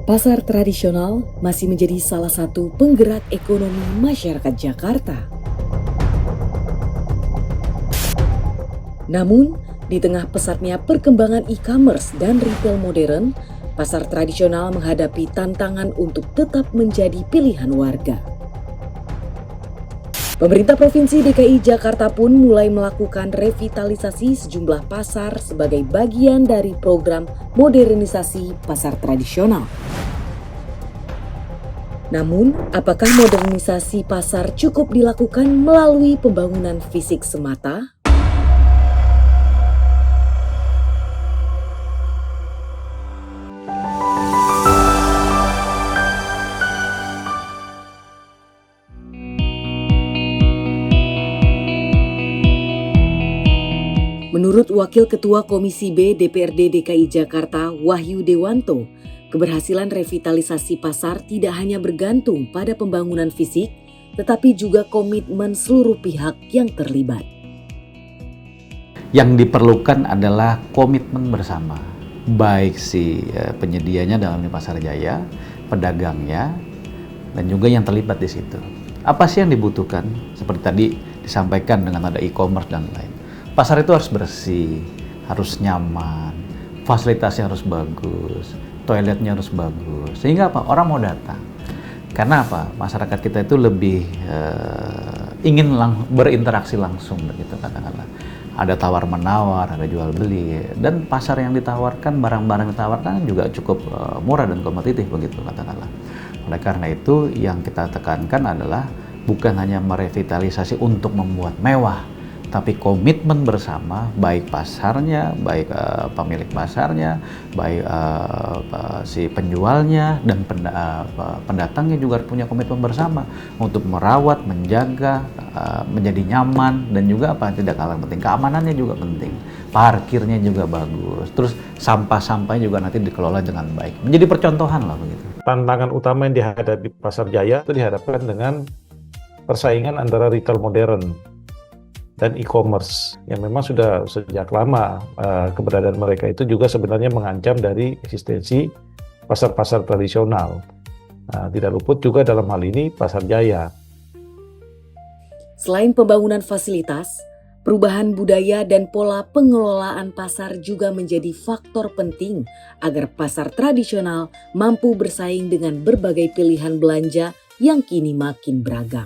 Pasar tradisional masih menjadi salah satu penggerak ekonomi masyarakat Jakarta. Namun, di tengah pesatnya perkembangan e-commerce dan retail modern, pasar tradisional menghadapi tantangan untuk tetap menjadi pilihan warga. Pemerintah Provinsi DKI Jakarta pun mulai melakukan revitalisasi sejumlah pasar sebagai bagian dari program modernisasi pasar tradisional. Namun, apakah modernisasi pasar cukup dilakukan melalui pembangunan fisik semata? Menurut Wakil Ketua Komisi B DPRD DKI Jakarta, Wahyu Dewanto, keberhasilan revitalisasi pasar tidak hanya bergantung pada pembangunan fisik, tetapi juga komitmen seluruh pihak yang terlibat. Yang diperlukan adalah komitmen bersama, baik si penyedianya dalam ini pasar jaya, pedagangnya, dan juga yang terlibat di situ. Apa sih yang dibutuhkan? Seperti tadi disampaikan dengan ada e-commerce dan lain. Pasar itu harus bersih, harus nyaman, fasilitasnya harus bagus, toiletnya harus bagus. Sehingga apa? Orang mau datang. Karena apa? Masyarakat kita itu lebih ingin berinteraksi langsung, begitu katakanlah. Ada tawar-menawar, ada jual beli, dan pasar yang ditawarkan, barang-barang yang ditawarkan juga cukup murah dan kompetitif, begitu katakanlah. Oleh karena itu, yang kita tekankan adalah bukan hanya merevitalisasi untuk membuat mewah, tapi komitmen bersama, baik pasarnya, baik pemilik pasarnya, baik si penjualnya, dan pendatangnya juga punya komitmen bersama untuk merawat, menjaga, menjadi nyaman, dan juga apa tidak kalah penting, keamanannya juga penting, parkirnya juga bagus, terus sampah-sampahnya juga nanti dikelola dengan baik, menjadi percontohan lah begitu. Tantangan utama yang dihadapi pasar jaya itu dihadapkan dengan persaingan antara retail modern dan e-commerce yang memang sudah sejak lama keberadaan mereka itu juga sebenarnya mengancam dari eksistensi pasar-pasar tradisional. Tidak luput juga dalam hal ini pasar jaya. Selain pembangunan fasilitas, perubahan budaya dan pola pengelolaan pasar juga menjadi faktor penting agar pasar tradisional mampu bersaing dengan berbagai pilihan belanja yang kini makin beragam.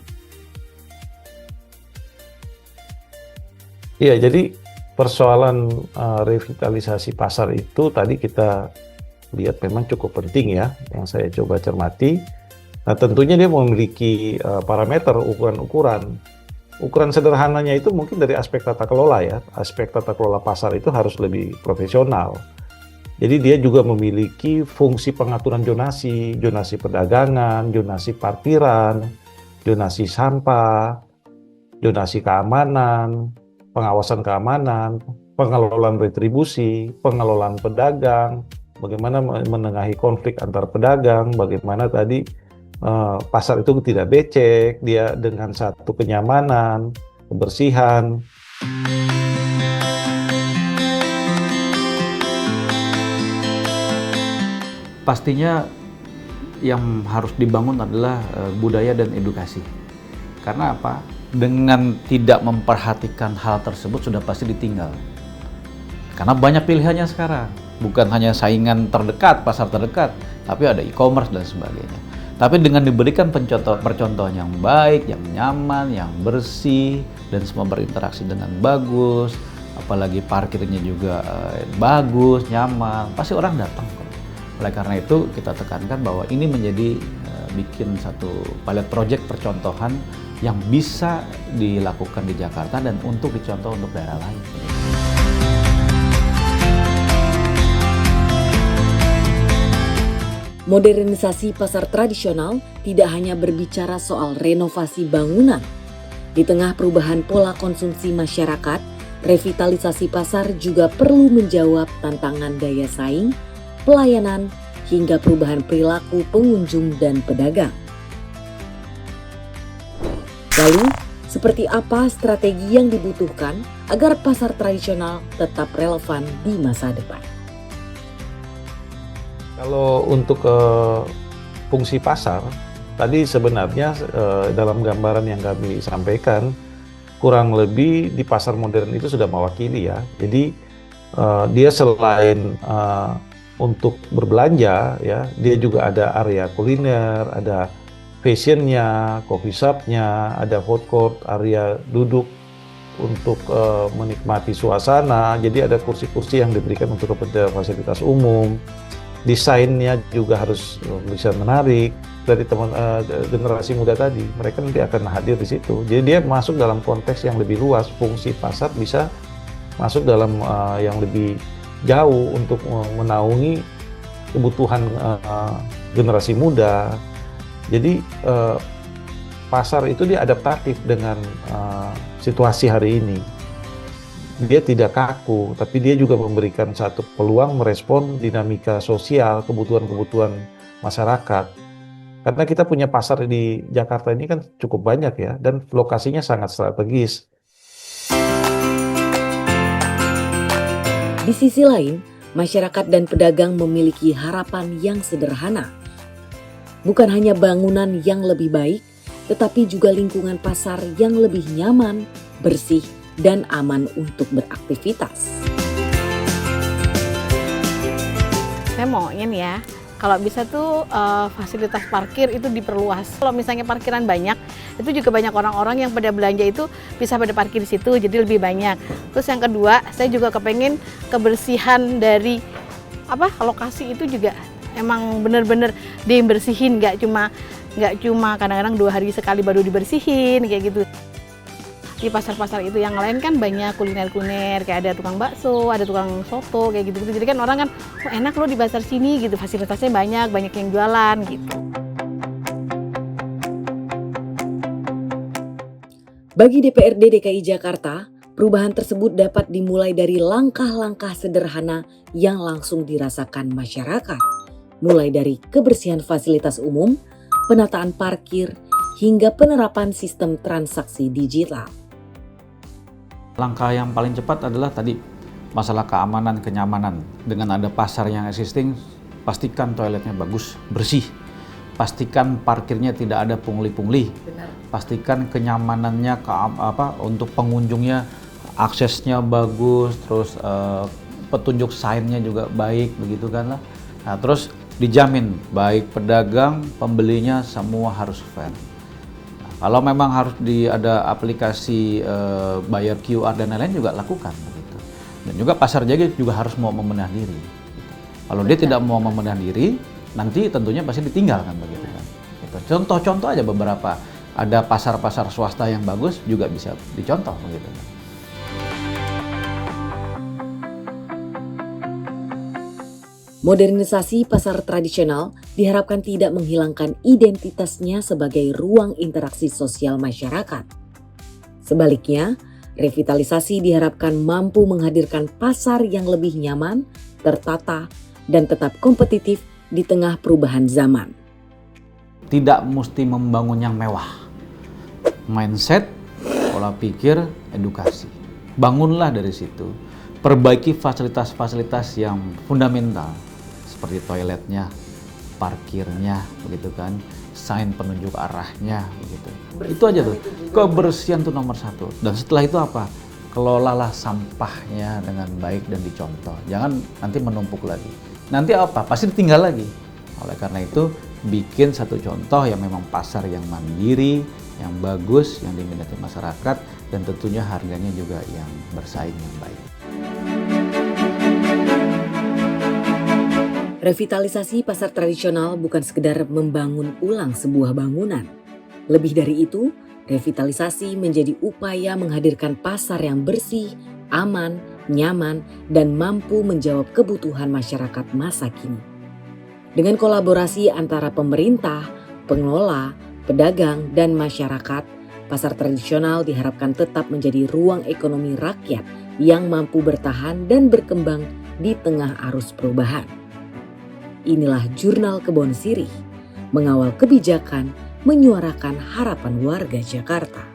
Iya, jadi persoalan revitalisasi pasar itu tadi kita lihat memang cukup penting ya, yang saya coba cermati. Nah, tentunya dia memiliki parameter, ukuran-ukuran. Ukuran sederhananya itu mungkin dari aspek tata kelola ya. Aspek tata kelola pasar itu harus lebih profesional. Jadi dia juga memiliki fungsi pengaturan zonasi, zonasi perdagangan, zonasi parkiran, zonasi sampah, zonasi keamanan, pengawasan keamanan, pengelolaan retribusi, pengelolaan pedagang, bagaimana menengahi konflik antar pedagang, bagaimana tadi pasar itu tidak becek, dia dengan satu kenyamanan, kebersihan. Pastinya yang harus dibangun adalah budaya dan edukasi. Karena apa? Dengan tidak memperhatikan hal tersebut sudah pasti ditinggal. Karena banyak pilihannya sekarang. Bukan hanya saingan terdekat, pasar terdekat, tapi ada e-commerce dan sebagainya. Tapi dengan diberikan percontohan yang baik, yang nyaman, yang bersih, dan semua berinteraksi dengan bagus, apalagi parkirnya juga bagus, nyaman, pasti orang datang kok. Oleh karena itu kita tekankan bahwa ini menjadi bikin satu pilot project percontohan yang bisa dilakukan di Jakarta dan untuk dicontoh untuk daerah lain. Modernisasi pasar tradisional tidak hanya berbicara soal renovasi bangunan. Di tengah perubahan pola konsumsi masyarakat, revitalisasi pasar juga perlu menjawab tantangan daya saing, pelayanan, hingga perubahan perilaku pengunjung dan pedagang. Lalu, seperti apa strategi yang dibutuhkan agar pasar tradisional tetap relevan di masa depan? Kalau untuk fungsi pasar, tadi sebenarnya dalam gambaran yang kami sampaikan, kurang lebih di pasar modern itu sudah mewakili ya. Jadi dia selain untuk berbelanja ya, dia juga ada area kuliner, ada fashionnya, coffee shopnya, ada food court, area duduk untuk menikmati suasana. Jadi ada kursi-kursi yang diberikan untuk kepentingan fasilitas umum. Desainnya juga harus bisa menarik dari teman generasi muda tadi. Mereka nanti akan hadir di situ. Jadi dia masuk dalam konteks yang lebih luas. Fungsi pasar bisa masuk dalam yang lebih jauh untuk menaungi kebutuhan generasi muda. Jadi pasar itu dia adaptatif dengan situasi hari ini. Dia tidak kaku, tapi dia juga memberikan satu peluang merespon dinamika sosial, kebutuhan-kebutuhan masyarakat. Karena kita punya pasar di Jakarta ini kan cukup banyak ya, dan lokasinya sangat strategis. Di sisi lain, masyarakat dan pedagang memiliki harapan yang sederhana. Bukan hanya bangunan yang lebih baik, tetapi juga lingkungan pasar yang lebih nyaman, bersih, dan aman untuk beraktivitas. Saya mau ingin ya, kalau bisa tuh fasilitas parkir itu diperluas. Kalau misalnya parkiran banyak, itu juga banyak orang-orang yang pada belanja itu bisa pada parkir di situ, jadi lebih banyak. Terus yang kedua, saya juga kepengen kebersihan dari lokasi itu juga emang bener-bener dibersihin, nggak cuma kadang-kadang 2 hari sekali baru dibersihin kayak gitu. Di pasar-pasar itu yang lain kan banyak kuliner-kuliner, kayak ada tukang bakso, ada tukang soto kayak gitu-gitu. Jadi kan orang kan, oh enak loh di pasar sini gitu, fasilitasnya banyak yang jualan gitu. Bagi DPRD DKI Jakarta, perubahan tersebut dapat dimulai dari langkah-langkah sederhana yang langsung dirasakan masyarakat. Mulai dari kebersihan fasilitas umum, penataan parkir, hingga penerapan sistem transaksi digital. Langkah yang paling cepat adalah tadi masalah keamanan, kenyamanan. Dengan ada pasar yang existing, pastikan toiletnya bagus, bersih. Pastikan parkirnya tidak ada pungli-pungli. Pastikan kenyamanannya untuk pengunjungnya, aksesnya bagus, terus petunjuk sign-nya juga baik, begitu kan lah. Nah, terus dijamin baik pedagang, pembelinya semua harus fair. Kalau memang harus ada aplikasi bayar QR dan lain-lain juga lakukan begitu. Dan juga pasar jaga juga harus mau membenah diri. Gitu. Kalau dia tidak mau membenah diri, nanti tentunya pasti ditinggalkan begitu kan. Gitu. Contoh-contoh aja beberapa, ada pasar-pasar swasta yang bagus juga bisa dicontoh begitu kan. Modernisasi pasar tradisional diharapkan tidak menghilangkan identitasnya sebagai ruang interaksi sosial masyarakat. Sebaliknya, revitalisasi diharapkan mampu menghadirkan pasar yang lebih nyaman, tertata, dan tetap kompetitif di tengah perubahan zaman. Tidak mesti membangun yang mewah. Mindset, pola pikir, edukasi. Bangunlah dari situ. Perbaiki fasilitas-fasilitas yang fundamental. Seperti toiletnya, parkirnya, begitu kan, sign penunjuk arahnya, begitu. Itu aja tuh. Kebersihan tuh nomor 1. Dan setelah itu apa? Kelolalah sampahnya dengan baik dan dicontoh. Jangan nanti menumpuk lagi. Nanti apa? Pasti ditinggal lagi. Oleh karena itu, bikin satu contoh yang memang pasar yang mandiri, yang bagus, yang diminati masyarakat, dan tentunya harganya juga yang bersaing yang baik. Revitalisasi pasar tradisional bukan sekedar membangun ulang sebuah bangunan. Lebih dari itu, revitalisasi menjadi upaya menghadirkan pasar yang bersih, aman, nyaman, dan mampu menjawab kebutuhan masyarakat masa kini. Dengan kolaborasi antara pemerintah, pengelola, pedagang, dan masyarakat, pasar tradisional diharapkan tetap menjadi ruang ekonomi rakyat yang mampu bertahan dan berkembang di tengah arus perubahan. Inilah Jurnal Kebon Sirih, mengawal kebijakan, menyuarakan harapan warga Jakarta.